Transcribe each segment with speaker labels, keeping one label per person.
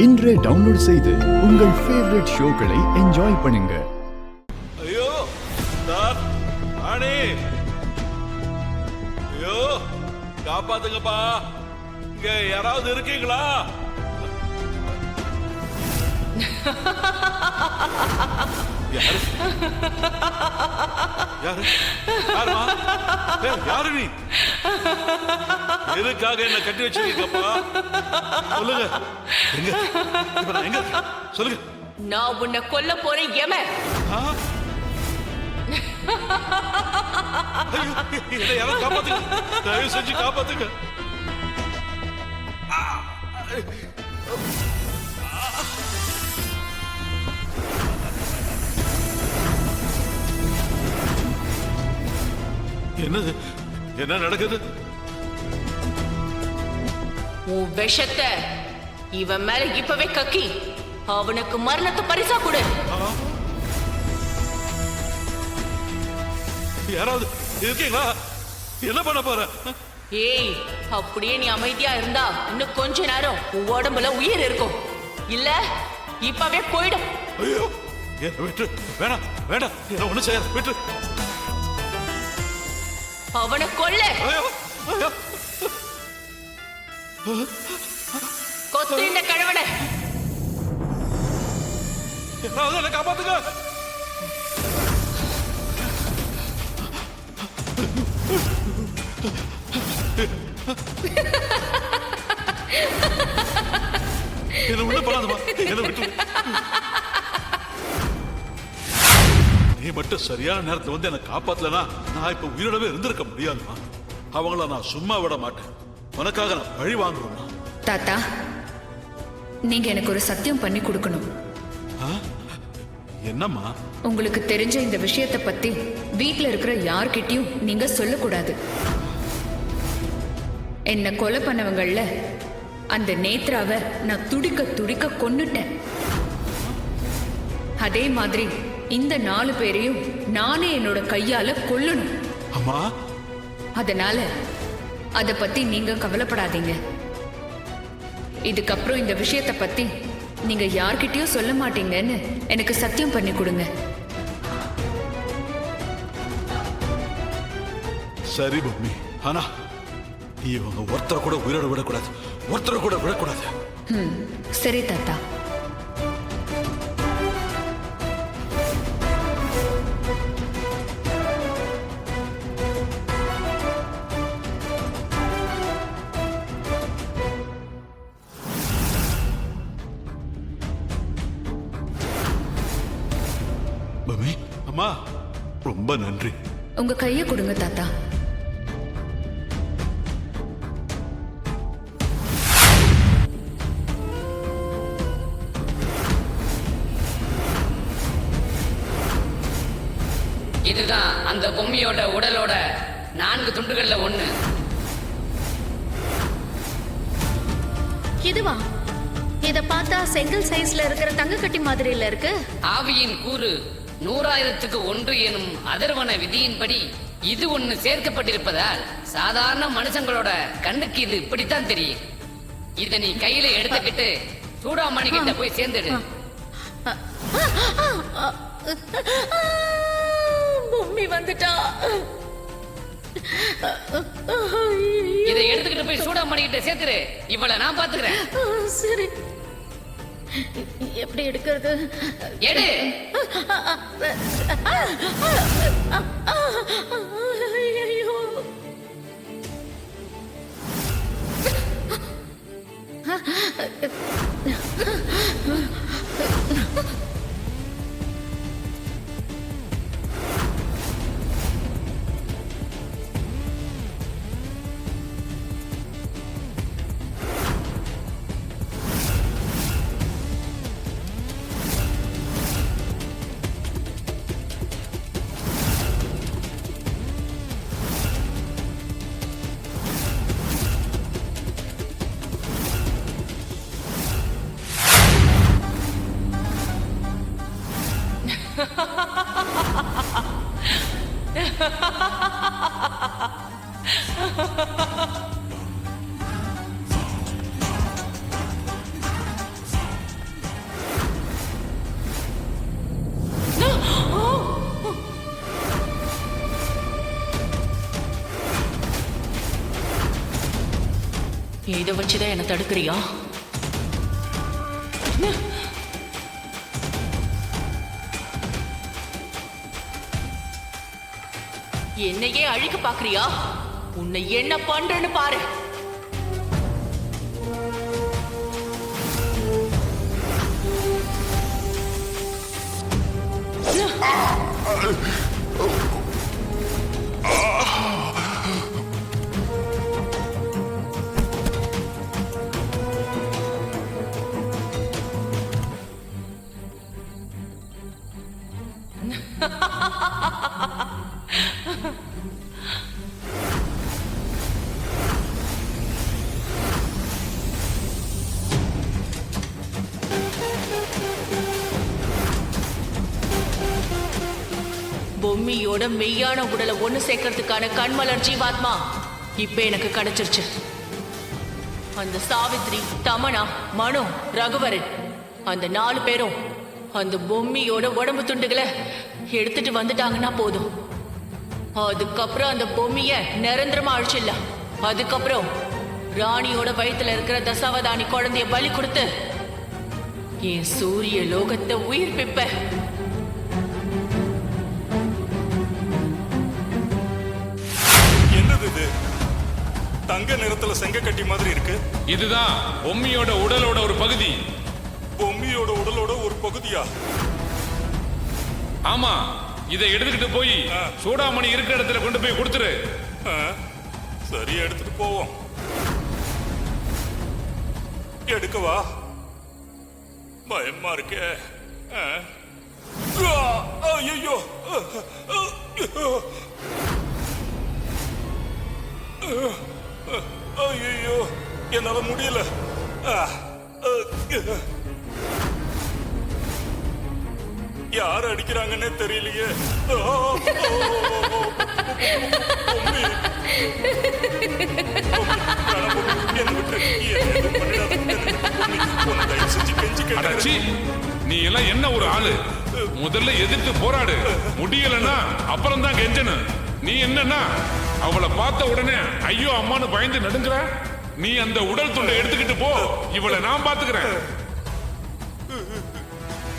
Speaker 1: இன்றே டவுன்லோட் செய்து உங்கள் ஃபேவரட் ஷோக்களை என்ஜாய் பண்ணுங்க.
Speaker 2: ஐயோ சார் ஆனே, ஐயோ காப்பாத்துங்கப்பா, இங்க யாராவது இருக்கீங்களா? யாரு யாரு யாருமா? யாரு நீ? எதுக்காக என்ன கட்டி வச்சிருக்கப்பா? சொல்லுங்க, எங்க இப்ப நான் எங்க சொல்லுங்க.
Speaker 3: நான் உன்னை கொல்ல போறேன் யமன்.
Speaker 2: என்ன யாரும் காப்பாத்துங்க, தயவு செஞ்சு காப்பாத்துங்க. என்னது, என்ன நடக்குது?
Speaker 3: உன் விஷத்தை இவன் மேல இப்பவே கக்கி அவனுக்கு மரணத்தை பரிசா கொடு.
Speaker 2: யாராவது இருக்கீங்களா? என்ன பண்ண போற?
Speaker 3: ஏய், அப்படியே நீ அமைதியா இருந்தா இன்னும் கொஞ்ச நேரம் உன் உடம்புல உயிர் இருக்கும், இல்ல இப்பவே போயிடும்.
Speaker 2: ஐயோ என்ன விட்டு, வேணாம் வேண்டாம், என்ன ஒண்ணு செய்ய விட்டு.
Speaker 3: அவனை கொல்ல. கொத்து இந்த கழவனை.
Speaker 2: என்ன காப்பாத்துங்க. என்ன உள்ள பண்ணாதமா, என்ன விட்டு. நீ மட்டும் சரியான நேரத்துல வந்து என்ன காப்பாத்தலனா நான் இப்ப உயிரோடவே இருந்திருக்க முடியாதுமா. அவங்கள நான் சும்மா விட மாட்டேன். உனக்காக நான் பழி வாங்குறேன்.
Speaker 4: தாத்தா, நீங்க எனக்கு ஒரு சத்தியம் பண்ணி கொடுக்கணும்.
Speaker 2: என்னம்மா?
Speaker 4: உங்களுக்கு தெரிஞ்ச இந்த விஷயத்தை பத்தி வீட்ல இருக்கிற யார்கிட்டயும் நீங்க சொல்லக்கூடாது. என்ன கொலை பண்ணவங்கள அந்த நேத்ராவை நான் துடிக்க துடிக்க கொன்னுட்டேன். அதே மாதிரி இந்த 4 பேரையும் நானே என்னோட கையால கொல்லணும்.
Speaker 2: அம்மா,
Speaker 4: அதனால அத பத்தி நீங்க கவலைப்படாதீங்க. இதுக்கப்புறம் இந்த விஷயத்தை பத்தி நீங்க யார்கிட்டயும் சொல்ல மாட்டீங்கன்னு எனக்கு சத்தியம் பண்ணி கொடுங்க.
Speaker 2: சரி பூமி, ஆனா இவங்க ஒருத்தரை கூட உயிரோட விடக்கூடாது, ஒருத்தரை கூட விடக்கூடாது.
Speaker 4: சரி தாத்தா.
Speaker 2: பூமி அம்மா, ரொம்ப நன்றி.
Speaker 4: உங்க கையை கொடுங்க தாத்தா.
Speaker 5: இதுதான் அந்த பொம்மையோட உடலோட 4 துண்டுகள்ல ஒண்ணு.
Speaker 6: இதுவா? இத பார்த்தா செங்கல் சைஸ்ல இருக்கிற தங்க கட்டி மாதிரில இருக்கு.
Speaker 5: ஆவியின் கூறு 100,000க்கு 1 எனும் அதர்வன விதியின்படி இது ஒண்ணு சேர்க்கப்பட்டிருப்பதால் சாதாரண மனுஷங்களோட கண்ணுக்கு இது இப்படித்தான் தெரியும். இத நீ கையில எடுத்துக்கிட்டு சூடாமணி கிட்ட போய் சேர்ந்துடு.
Speaker 6: பூமி வந்துட்டா.
Speaker 5: இதை எடுத்துக்கிட்டு போய் சூடாமணி கிட்ட சேர்த்துரு. இவளை நான் பாத்துக்கிறேன்.
Speaker 6: சரி, எப்படி எடுக்கிறது?
Speaker 5: எடு.
Speaker 6: ஐயோ,
Speaker 3: இதை வச்சுதான் என்ன தடுக்கிறியா? என்னையே அழிக்க பாக்குறியா? உன்னை என்ன பண்றேன்னு பாரு. பொம்மியோட மெய்யான உடலை ஒண்ணு சேர்க்கறதுக்கான கண்மலர் ஜீவாத்மா இப்ப எனக்கு கிடைச்சிருச்சு. அந்த சாவித்ரி, தமனா, மனு, ரகுவரன் அந்த 4 பேரும் அந்த பொம்மியோட உடம்பு துண்டுகளை எடுத்துட்டு வந்துட்டாங்கன்னா போதும். அதுக்கப்புறம் அந்த பொம்மிய நிரந்தரமா அழிச்சிடலாம். அதுக்கப்புறம் ராணியோட வயித்துல இருக்கிற தசாவதானி குழந்தைய பலி கொடுத்து என் சூரிய லோகத்தை உயிர்ப்பிப்ப.
Speaker 7: என்னது இது? தங்க நிறத்துல செங்க கட்டி மாதிரி இருக்கு.
Speaker 8: இதுதான் பொம்மியோட உடலோட ஒரு பகுதி.
Speaker 7: பொம்மியோட உடலோட ஒரு பகுதியா?
Speaker 8: ஆமா, இதை எடுத்துக்கிட்டு போய் சூடாமணி இருக்கிற இடத்துல கொண்டு போய் கொடுத்துரு.
Speaker 7: சரி, எடுத்துட்டு போவோம். எடுக்கவா? பயமா இருக்கே. ஐயோ, ஐயோ, என்னால முடியல. யார் அடிக்கிறாங்கன்னே தெரியலையே.
Speaker 8: அடச்சி, நீ எல்லாம் என்ன ஒரு ஆளு? முதல்ல எதிர்த்து போராடு. முடியலன்னா அப்புறம் தான் கெஞ்சணும். நீ என்னன்னா அவளை பார்த்த உடனே ஐயோ அம்மானு பயந்து நடுங்குற. நீ அந்த உடல் துண்டை எடுத்துக்கிட்டு போ. இவளை நான் பாத்துக்கிறேன்.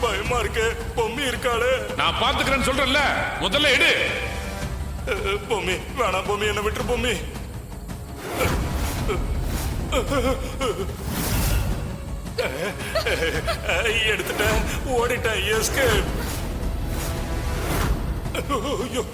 Speaker 7: பயமா இருக்கு. பொம்மி இருக்காளே.
Speaker 8: நான் பாத்துக்கிறேன்னு சொல்றேன்ல, முதல்ல எடு.
Speaker 7: பொம்மி வேணாம். பொம்மி என்ன விட்டுரு. பொம்மி எடுத்துட்டேன். ஓடிட்டேன். எஸ்கேப். ஐயோ,